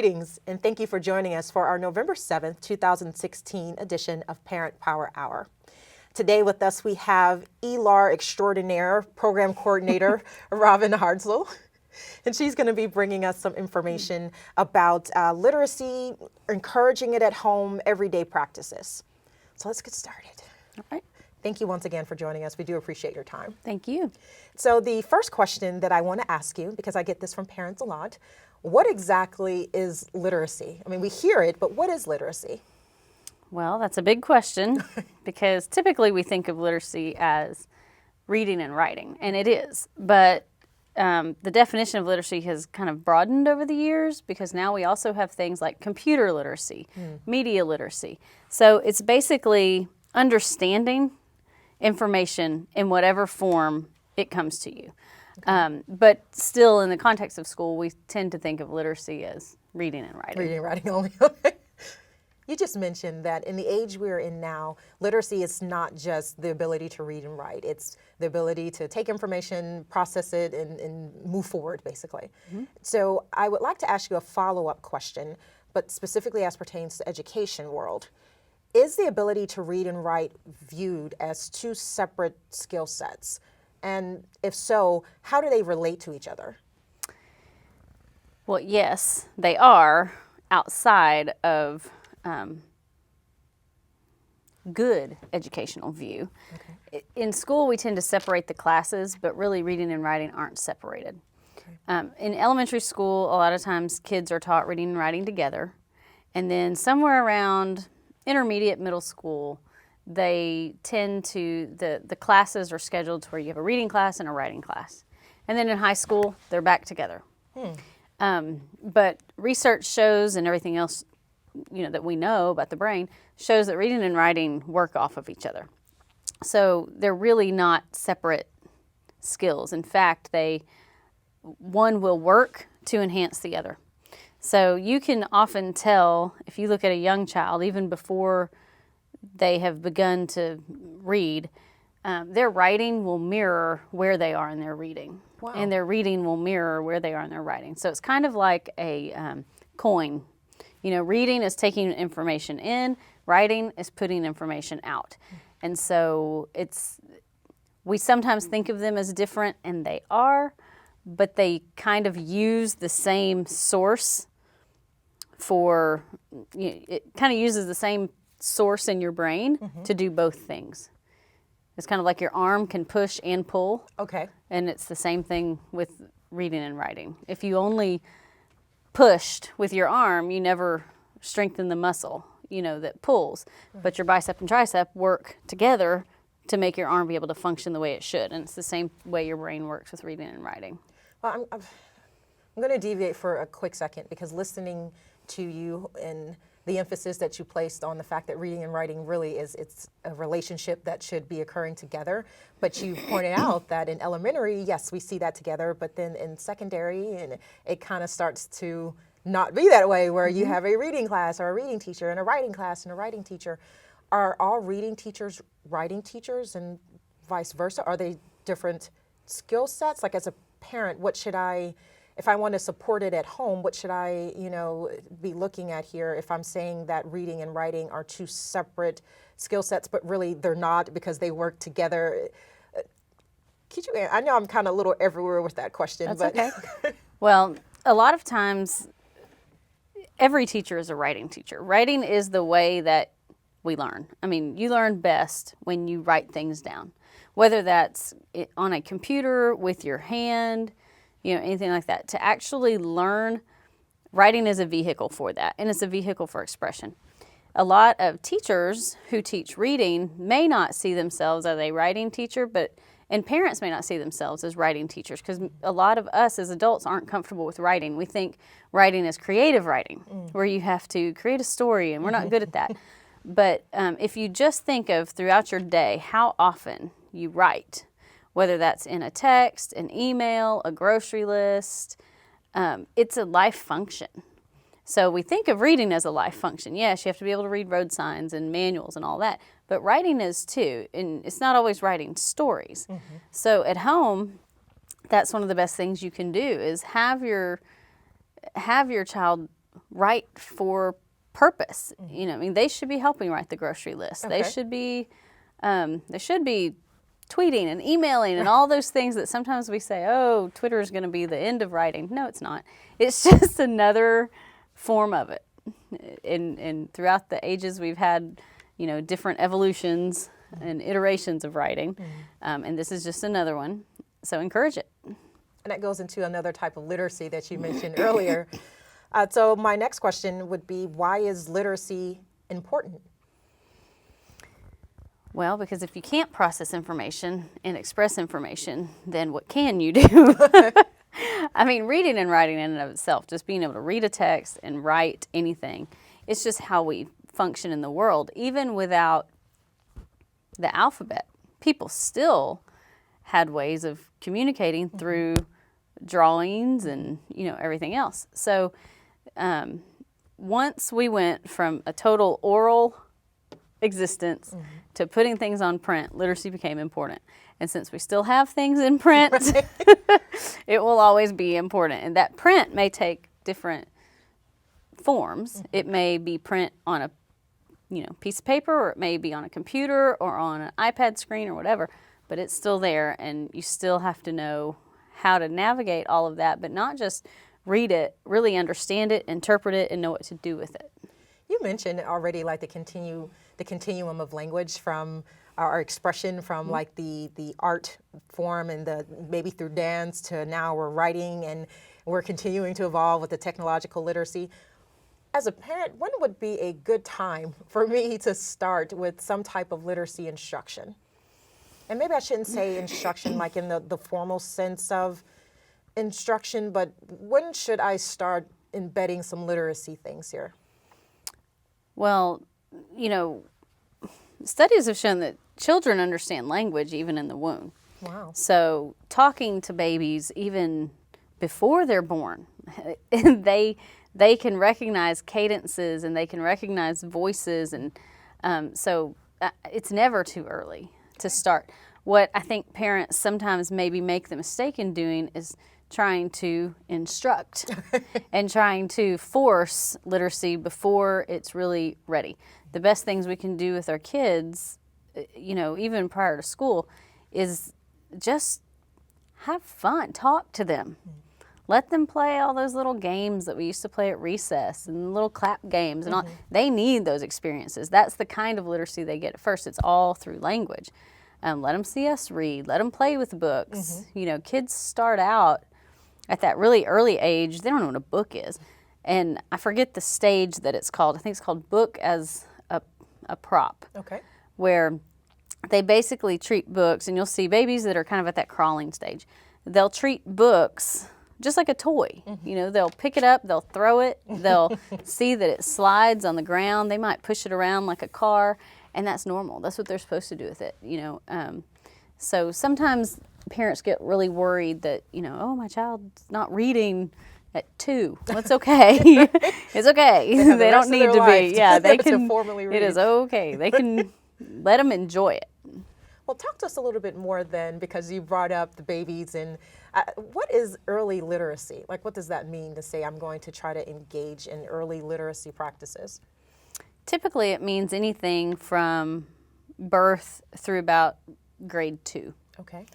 Greetings, and thank you for joining us for our November 7th, 2016 edition of Parent Power Hour. Today with us we have ELAR extraordinaire program coordinator, Robyn Hartzell, and she's going to be bringing us some information about literacy, encouraging it at home, everyday practices. So let's get started. All right. Thank you once again for joining us. We do appreciate your time. Thank you. So the first question that I want to ask you, because I get this from parents a lot, what exactly is literacy? I mean, we hear it, but what is literacy? Well, that's a big question because typically we think of literacy as reading and writing, and it is. But the definition of literacy has kind of broadened over the years because now we also have things like computer literacy, media literacy. So it's basically understanding information in whatever form it comes to you. But still, in the context of school, we tend to think of literacy as reading and writing. Reading and writing only. Okay. You just mentioned that in the age we're in now, literacy is not just the ability to read and write. It's the ability to take information, process it, and move forward, basically. Mm-hmm. So I would like to ask you a follow-up question, but specifically as pertains to education world. Is the ability to read and write viewed as two separate skill sets? And if so, how do they relate to each other? Well, yes, they are outside of good educational view. Okay. In school, we tend to separate the classes, but really reading and writing aren't separated. Okay. In elementary school, a lot of times kids are taught reading and writing together. And then somewhere around intermediate middle school, they tend to, the classes are scheduled to where you have a reading class and a writing class. And then in high school, they're back together. But research shows, and everything else that we know about the brain, shows that reading and writing work off of each other. So they're really not separate skills. In fact, one will work to enhance the other. So you can often tell, if you look at a young child, even before they have begun to read, their writing will mirror where they are in their reading. Wow. And their reading will mirror where they are in their writing. So it's kind of like a coin. Reading is taking information in, writing is putting information out. And so we sometimes think of them as different, and they are, but they kind of use the same source it kind of uses the same source in your brain to do both things. It's kind of like your arm can push and pull. Okay. And it's the same thing with reading and writing. If you only pushed with your arm, you never strengthen the muscle, that pulls. Right. But your bicep and tricep work together to make your arm be able to function the way it should. And it's the same way your brain works with reading and writing. Well, I'm going to deviate for a quick second because listening to you and the emphasis that you placed on the fact that reading and writing really it's a relationship that should be occurring together. But you pointed out that in elementary, yes, we see that together, but then in secondary, and it kind of starts to not be that way where you have a reading class or a reading teacher and a writing class and a writing teacher. Are all reading teachers writing teachers and vice versa? Are they different skill sets? Like as a parent, if I want to support it at home, what should I, be looking at here if I'm saying that reading and writing are two separate skill sets, but really they're not because they work together? I know I'm kind of a little everywhere with that question. That's okay. Well, a lot of times, every teacher is a writing teacher. Writing is the way that we learn. I mean, you learn best when you write things down, whether that's on a computer, with your hand, anything like that. To actually learn, writing is a vehicle for that, and it's a vehicle for expression. A lot of teachers who teach reading may not see themselves as a writing teacher, and parents may not see themselves as writing teachers because a lot of us as adults aren't comfortable with writing. We think writing is creative writing, where you have to create a story, and we're not good at that. But if you just think of throughout your day how often you write, whether that's in a text, an email, a grocery list, it's a life function. So we think of reading as a life function. Yes, you have to be able to read road signs and manuals and all that, but writing is too, and it's not always writing stories. So at home, that's one of the best things you can do is have your child write for purpose. You know, I mean, they should be helping write the grocery list. Okay. They should be tweeting and emailing and all those things that sometimes we say, oh, Twitter is going to be the end of writing. No, it's not. It's just another form of it. And throughout the ages, we've had, you know, different evolutions and iterations of writing. And this is just another one. So encourage it. And that goes into another type of literacy that you mentioned earlier. So my next question would be, why is literacy important? Well, because if you can't process information and express information, then what can you do? I mean, reading and writing in and of itself, just being able to read a text and write anything, it's just how we function in the world. Even without the alphabet, people still had ways of communicating through drawings and, you know, everything else. So once we went from a total oral existence to putting things on print, literacy became important. And since we still have things in print, it will always be important. And that print may take different forms. It may be print on a, you know, piece of paper, or it may be on a computer or on an iPad screen or whatever, but it's still there, and you still have to know how to navigate all of that, but not just read it, really understand it, interpret it, and know what to do with it. You mentioned already like the continuum of language from our expression from like the art form and the maybe through dance to now we're writing and we're continuing to evolve with the technological literacy. As a parent, when would be a good time for me to start with some type of literacy instruction? And maybe I shouldn't say instruction like in the formal sense of instruction, but when should I start embedding some literacy things here? Well, you know, studies have shown that children understand language even in the womb. Wow. So talking to babies even before they're born, they can recognize cadences and they can recognize voices, and so it's never too early to start. What I think parents sometimes maybe make the mistake in doing is trying to instruct and trying to force literacy before it's really ready. The best things we can do with our kids, you know, even prior to school, is just have fun, talk to them. Let them play all those little games that we used to play at recess and little clap games and all. They need those experiences. That's the kind of literacy they get at first. It's all through language. Let them see us read. Let them play with books. You know, kids start out at that really early age. They don't know what a book is. And I forget the stage that it's called. I think it's called book as a prop. Okay. Where they basically treat books, and you'll see babies that are kind of at that crawling stage. They'll treat books just like a toy. You know, they'll pick it up, they'll throw it, they'll see that it slides on the ground. They might push it around like a car, and that's normal. That's what they're supposed to do with it, you know. So sometimes parents get really worried that, you know, oh, my child's not reading at 2. Well, it's okay. It's okay. They don't need to be. Yeah, they can. Formally read. It is okay. They can let them enjoy it. Well, talk to us a little bit more then, because you brought up the babies, and what is early literacy? Like, what does that mean to say I'm going to try to engage in early literacy practices? Typically, it means anything from birth through about grade 2. Okay.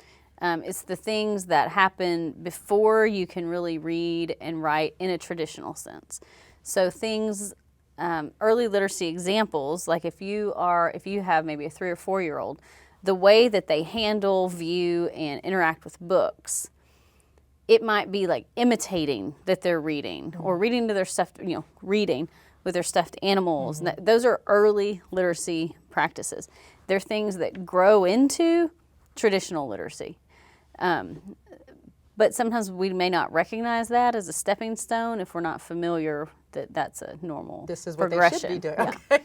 It's the things that happen before you can really read and write in a traditional sense. So things, early literacy examples, like if you have maybe a 3 or 4-year-old, the way that they handle, view, and interact with books, it might be like imitating that they're reading, or reading to their stuffed, you know, reading with their stuffed animals. And those are early literacy practices. They're things that grow into traditional literacy. But sometimes we may not recognize that as a stepping stone if we're not familiar that that's a normal This is what progression. they should be doing. Okay.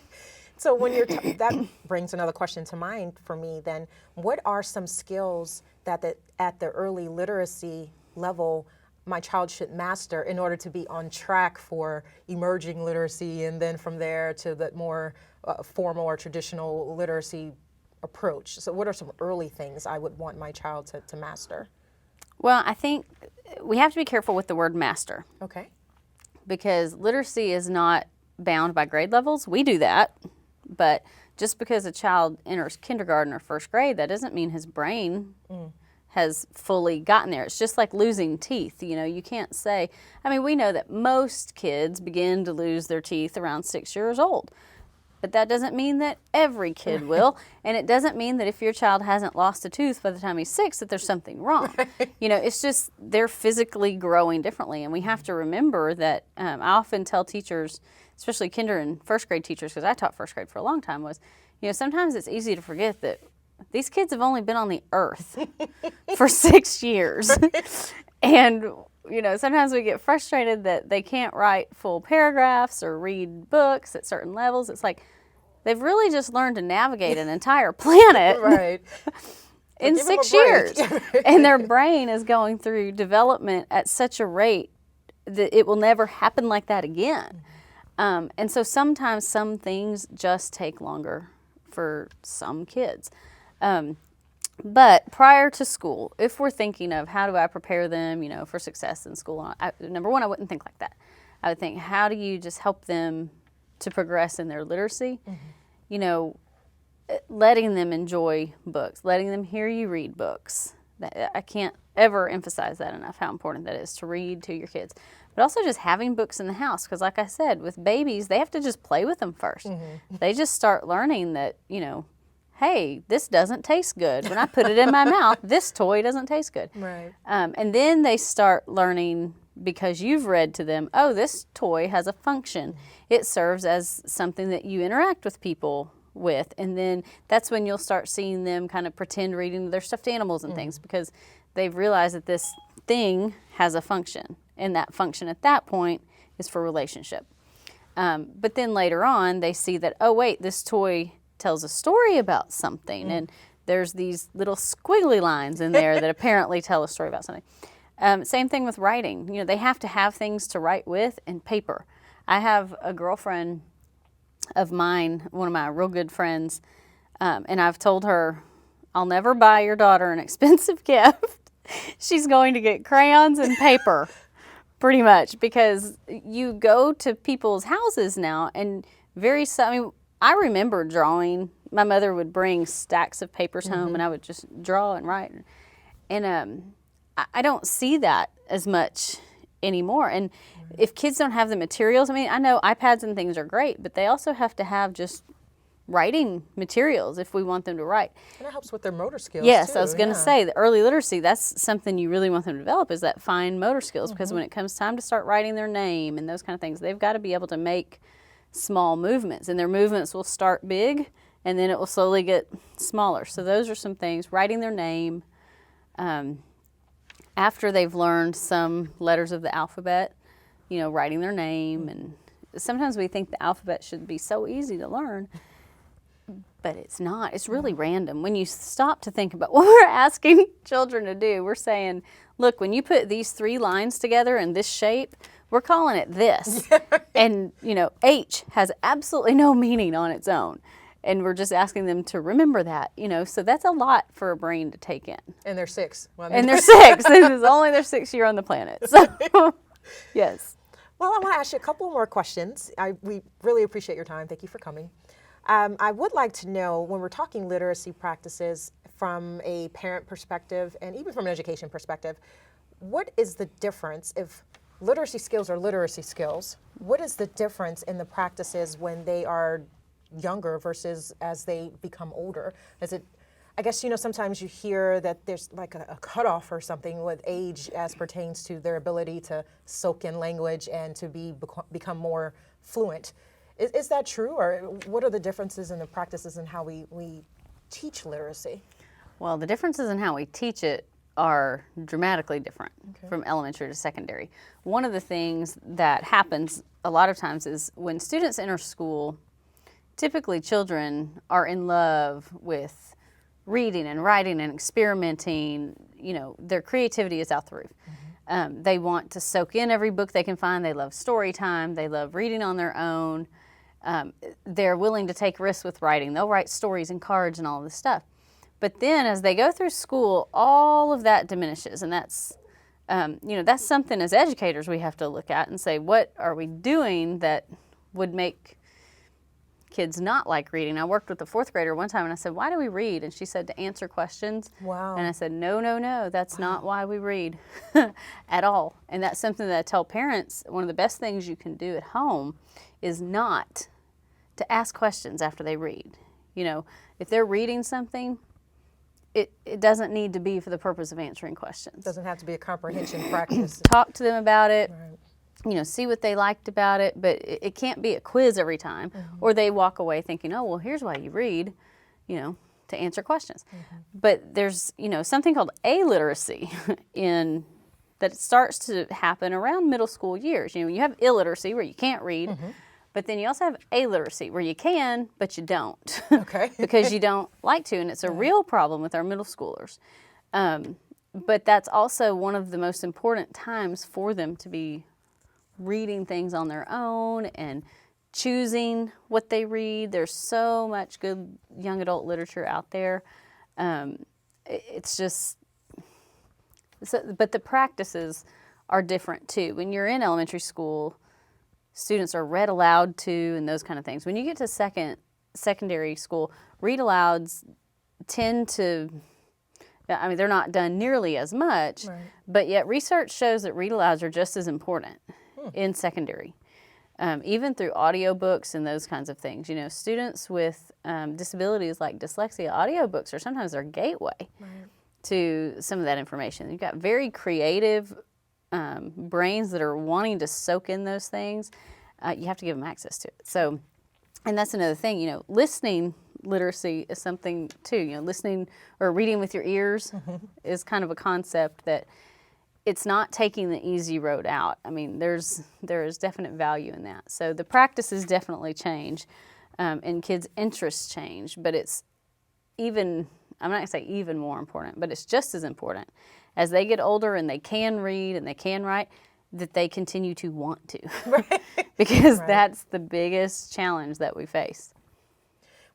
So when you're that brings another question to mind for me then. What are some skills that at the early literacy level my child should master in order to be on track for emerging literacy, and then from there to the more formal or traditional literacy approach? So what are some early things I would want my child to master? Well, I think we have to be careful with the word master. Okay. because literacy is not bound by grade levels. We do that, but just because a child enters kindergarten or first grade, that doesn't mean his brain has fully gotten there. It's just like losing teeth. You know, you can't say, I mean, we know that most kids begin to lose their teeth around 6 years old, but that doesn't mean that every kid will. And it doesn't mean that if your child hasn't lost a tooth by the time he's 6, that there's something wrong. You know, it's just they're physically growing differently. And we have to remember that I often tell teachers, especially kinder and first grade teachers, because I taught first grade for a long time, was, you know, sometimes it's easy to forget that these kids have only been on the earth for 6 years. And, you know, sometimes we get frustrated that they can't write full paragraphs or read books at certain levels. It's like they've really just learned to navigate an entire planet in 6 years. And their brain is going through development at such a rate that it will never happen like that again. And so sometimes some things just take longer for some kids. But prior to school, if we're thinking of how do I prepare them, you know, for success in school, number one, I wouldn't think like that. I would think, how do you just help them to progress in their literacy? You know, letting them enjoy books, letting them hear you read books. I can't ever emphasize that enough, how important that is to read to your kids. But also just having books in the house, because like I said, with babies, they have to just play with them first. They just start learning that, you know, hey, this doesn't taste good. When I put it in my mouth, this toy doesn't taste good. And then they start learning, because you've read to them, oh, this toy has a function. It serves as something that you interact with people with. And then that's when you'll start seeing them kind of pretend reading to their stuffed animals and things, because they've realized that this thing has a function. And that function at that point is for relationship. But then later on, they see that, oh, wait, this toy tells a story about something, and there's these little squiggly lines in there that apparently tell a story about something. Same thing with writing. You know, they have to have things to write with and paper. I have a girlfriend of mine, one of my real good friends, and I've told her, I'll never buy your daughter an expensive gift. She's going to get crayons and paper, pretty much, because you go to people's houses now, and I remember drawing. My mother would bring stacks of papers home, and I would just draw and write. And I don't see that as much anymore. And if kids don't have the materials, I mean, I know iPads and things are great, but they also have to have just writing materials if we want them to write. And it helps with their motor skills, yes, too. I was going to say, the early literacy, that's something you really want them to develop, is that fine motor skills, because when it comes time to start writing their name and those kind of things, they've got to be able to make small movements, and their movements will start big and then it will slowly get smaller. So those are some things. Writing their name after they've learned some letters of the alphabet, you know, writing their name. And sometimes we think the alphabet should be so easy to learn, but it's not. It's really random. When you stop to think about what we're asking children to do, we're saying, look, when you put these 3 lines together in this shape, we're calling it this. And, you know, H has absolutely no meaning on its own. And we're just asking them to remember that, you know. So that's a lot for a brain to take in. And they're 6. Well, and they're 6. This is only their 6th year on the planet. So, yes. Well, I want to ask you a couple more questions. We really appreciate your time. Thank you for coming. I would like to know, when we're talking literacy practices from a parent perspective and even from an education perspective, what is the difference if literacy skills are literacy skills? What is the difference in the practices when they are younger versus as they become older? I guess, you know, sometimes you hear that there's like a cutoff or something with age as pertains to their ability to soak in language and to become more fluent. Is that true, or what are the differences in the practices and how we teach literacy? Well, the differences in how we teach it are dramatically different from elementary to secondary. One of the things that happens a lot of times is when students enter school, typically children are in love with reading and writing and experimenting. You know, their creativity is out the roof. They want to soak in every book they can find. They love story time. They love reading on their own. They're willing to take risks with writing. They'll write stories and cards and all of this stuff. But then as they go through school, all of that diminishes, and that's That's something as educators we have to look at and say, what are we doing that would make kids not like reading? I worked with a fourth grader one time and I said, why do we read? And she said, to answer questions. Wow. And I said, no, that's not why we read at all. And that's something that I tell parents, one of the best things you can do at home is not to ask questions after they read. If they're reading something, it doesn't need to be for the purpose of answering questions. It doesn't have to be a comprehension practice. Talk to them about it. Right. See what they liked about it, but it can't be a quiz every time, or they walk away thinking, oh, well, here's why you read, to answer questions. But there's, something called alliteracy that starts to happen around middle school years. You have illiteracy where you can't read, but then you also have alliteracy where you can, but you don't. Okay. Because you don't like to, and it's a real problem with our middle schoolers. But that's also one of the most important times for them to be reading things on their own and choosing what they read. There's so much good young adult literature out there. It's just, but the practices are different too. When you're in elementary school, students are read aloud to and those kind of things. When you get to secondary school, read alouds tend to, they're not done nearly as much, but yet research shows that read alouds are just as important in secondary, even through audiobooks and those kinds of things. Students with disabilities like dyslexia, audiobooks are sometimes their gateway to some of that information. You've got very creative brains that are wanting to soak in those things. You have to give them access to it. So, and that's another thing, listening literacy is something too. Listening or reading with your ears is kind of a concept that it's not taking the easy road out. There is definite value in that. So the practices definitely change, and kids' interests change, but it's even, I'm not going to say even more important, but it's just as important as they get older and they can read and they can write, that they continue to want to. Because that's the biggest challenge that we face.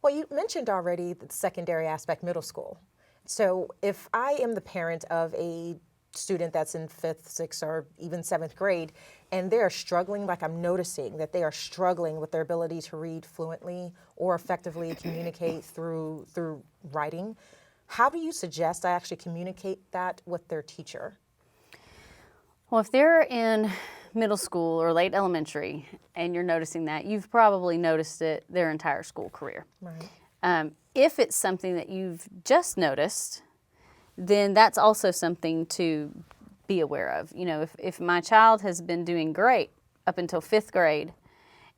Well, you mentioned already the secondary aspect, middle school. So if I am the parent of a student that's in 5th, 6th, or even 7th grade, and they're struggling, like I'm noticing that they are struggling with their ability to read fluently or effectively communicate through writing, how do you suggest I actually communicate that with their teacher? Well, if they're in middle school or late elementary and you're noticing that, you've probably noticed it their entire school career. If it's something that you've just noticed, then that's also something to be aware of. If my child has been doing great up until 5th grade,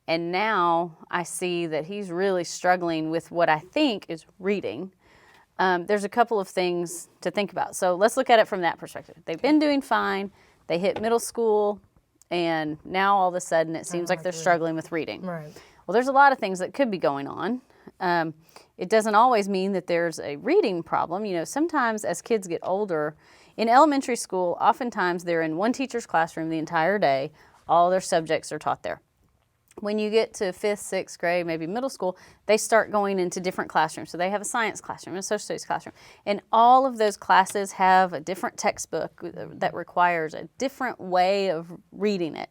and now I see that he's really struggling with what I think is reading, there's a couple of things to think about. So let's look at it from that perspective. They've been doing fine. They hit middle school, and now all of a sudden it seems like they're struggling with reading. Well, there's a lot of things that could be going on. It doesn't always mean that there's a reading problem. Sometimes as kids get older, in elementary school, oftentimes they're in one teacher's classroom the entire day. All their subjects are taught there. When you get to 5th, 6th grade, maybe middle school, they start going into different classrooms. So they have a science classroom, a social studies classroom. And all of those classes have a different textbook that requires a different way of reading it.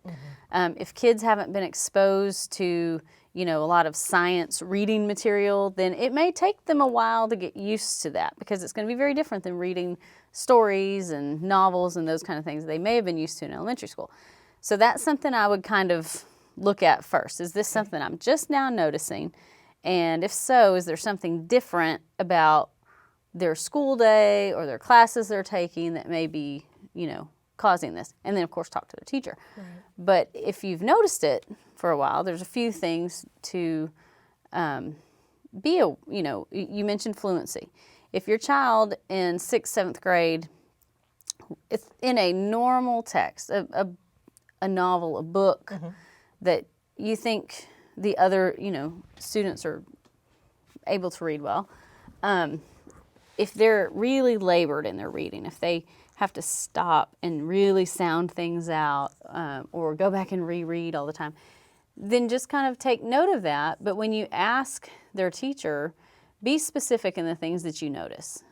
If kids haven't been exposed to, a lot of science reading material, then it may take them a while to get used to that, because it's going to be very different than reading stories and novels and those kind of things they may have been used to in elementary school. So that's something I would kind of look at first. Is this something I'm just now noticing? And if so, is there something different about their school day or their classes they're taking that may be, causing this? And then, of course, talk to the teacher. But if you've noticed it for a while, there's a few things to you mentioned fluency. If your child in 6th, 7th grade, it's in a normal text, a novel, a book, that you think the other, students are able to read well, if they're really labored in their reading, if they have to stop and really sound things out, or go back and reread all the time, then just kind of take note of that. But when you ask their teacher, be specific in the things that you notice.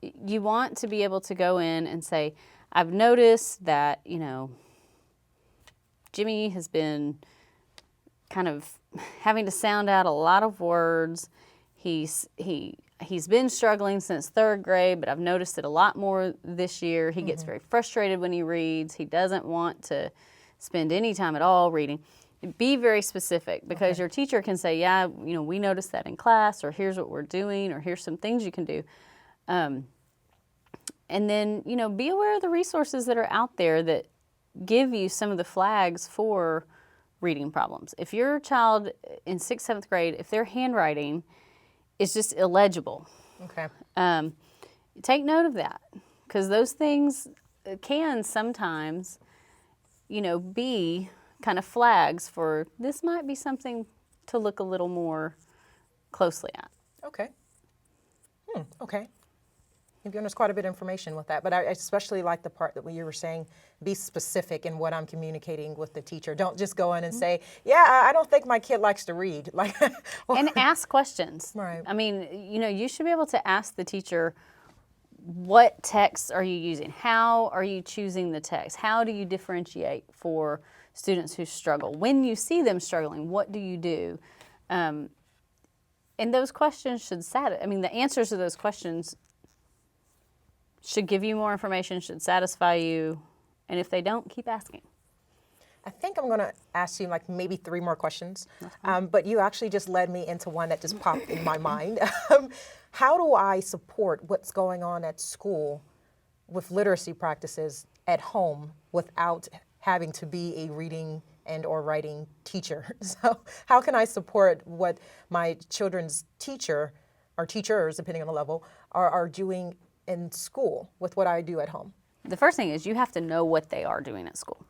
you want to be able to go in and say, I've noticed that, Jimmy has been kind of having to sound out a lot of words. He's been struggling since third grade, but I've noticed it a lot more this year. He gets very frustrated when he reads. He doesn't want to spend any time at all reading. Be very specific, because your teacher can say, yeah, we noticed that in class, or here's what we're doing, or here's some things you can do. And then, be aware of the resources that are out there that give you some of the flags for reading problems. If your child in 6th, 7th grade, if their handwriting is just illegible, take note of that, because those things can sometimes, be kind of flags for this might be something to look a little more closely at. Okay. Okay. You've given us quite a bit of information with that, but I especially like the part that you were saying, be specific in what I'm communicating with the teacher. Don't just go in and say, yeah, I don't think my kid likes to read. And ask questions. Right. I mean, you should be able to ask the teacher, what texts are you using? How are you choosing the text? How do you differentiate for students who struggle? When you see them struggling, what do you do? And those questions should the answers to those questions should give you more information, should satisfy you, and if they don't, keep asking. I think I'm going to ask you maybe 3 more questions, but you actually just led me into one that just popped in my mind. How do I support what's going on at school with literacy practices at home without having to be a reading and or writing teacher? So how can I support what my children's teacher, or teachers, depending on the level, are doing in school with what I do at home? The first thing is you have to know what they are doing at school.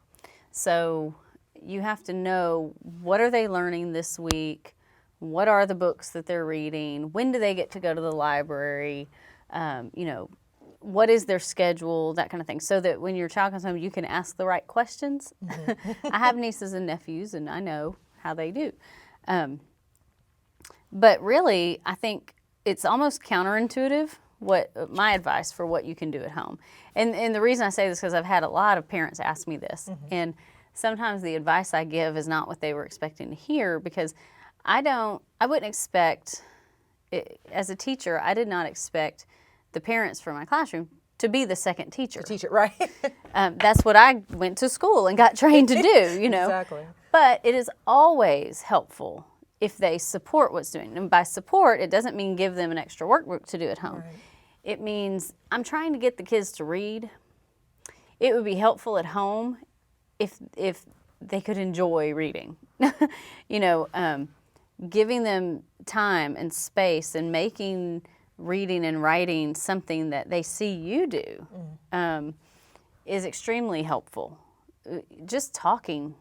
So you have to know, what are they learning this week? What are the books that they're reading? When do they get to go to the library? What is their schedule? That kind of thing. So that when your child comes home, you can ask the right questions. I have nieces and nephews, and I know how they do. But really, I think it's almost counterintuitive what my advice for what you can do at home. And the reason I say this is because I've had a lot of parents ask me this. And sometimes the advice I give is not what they were expecting to hear, because I wouldn't expect, as a teacher, I did not expect the parents from my classroom to be the second teacher. The teacher, right? That's what I went to school and got trained to do, Exactly. But it is always helpful if they support what's doing. And by support, it doesn't mean give them an extra workbook to do at home. Right. It means I'm trying to get the kids to read. It would be helpful at home if they could enjoy reading. Giving them time and space and making reading and writing something that they see you do is extremely helpful. Just talking,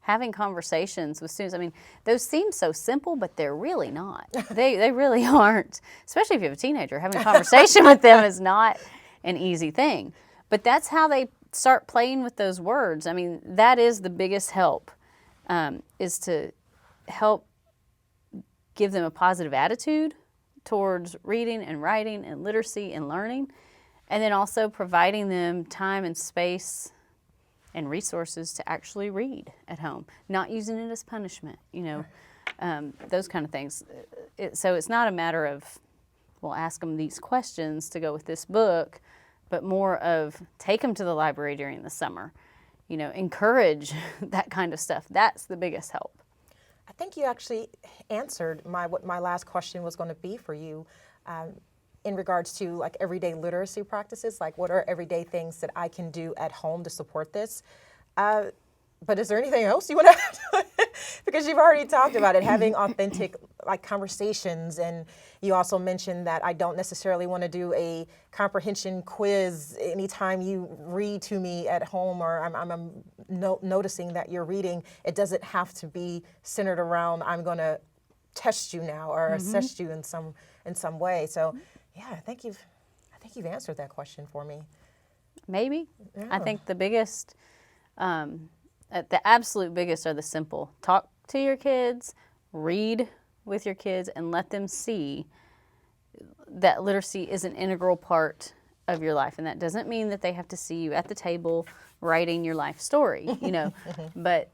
having conversations with students. I mean, those seem so simple, but they're really not. They really aren't. Especially if you have a teenager. Having a conversation with them is not an easy thing. But that's how they start playing with those words. I mean, that is the biggest help, is to help give them a positive attitude towards reading and writing and literacy and learning, and then also providing them time and space and resources to actually read at home, not using it as punishment, those kind of things. So it's not a matter of, we'll ask them these questions to go with this book, but more of take them to the library during the summer, encourage that kind of stuff. That's the biggest help. I think you actually answered what my last question was going to be for you, in regards to everyday literacy practices. What are everyday things that I can do at home to support this? But is there anything else you want to add? Because you've already talked about it, having authentic conversations, and you also mentioned that I don't necessarily want to do a comprehension quiz anytime you read to me at home, or I'm noticing that you're reading. It doesn't have to be centered around I'm going to test you now or assess you in some way. So, yeah, I think you've answered that question for me. Maybe. Yeah. I think the biggest. The absolute biggest are the simple. Talk to your kids, read with your kids, and let them see that literacy is an integral part of your life. And that doesn't mean that they have to see you at the table writing your life story, you know. But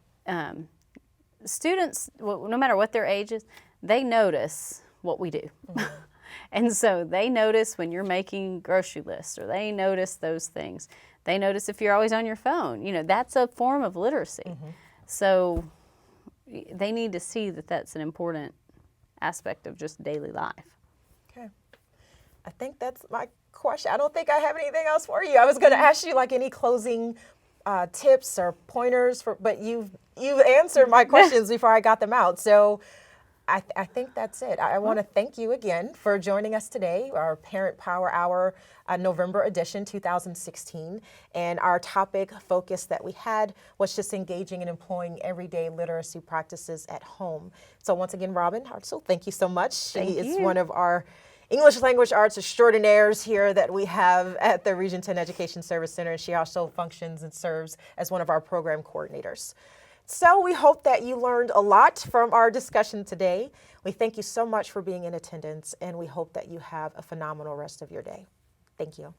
students, no matter what their age is, they notice what we do. And so they notice when you're making grocery lists, or they notice those things. They notice if you're always on your phone. You know, that's a form of literacy. So they need to see that that's an important aspect of just daily life. Okay. I think that's my question. I don't think I have anything else for you. I was going to ask you like any closing tips or pointers, but you've answered my questions before I got them out. So I think that's it. I want to thank you again for joining us today, our Parent Power Hour November edition 2016. And our topic focus that we had was just engaging and employing everyday literacy practices at home. So once again, Robyn Hartzell, thank you so much. She is one of our English language arts extraordinaires here that we have at the Region 10 Education Service Center. And she also functions and serves as one of our program coordinators. So we hope that you learned a lot from our discussion today. We thank you so much for being in attendance, and we hope that you have a phenomenal rest of your day. Thank you.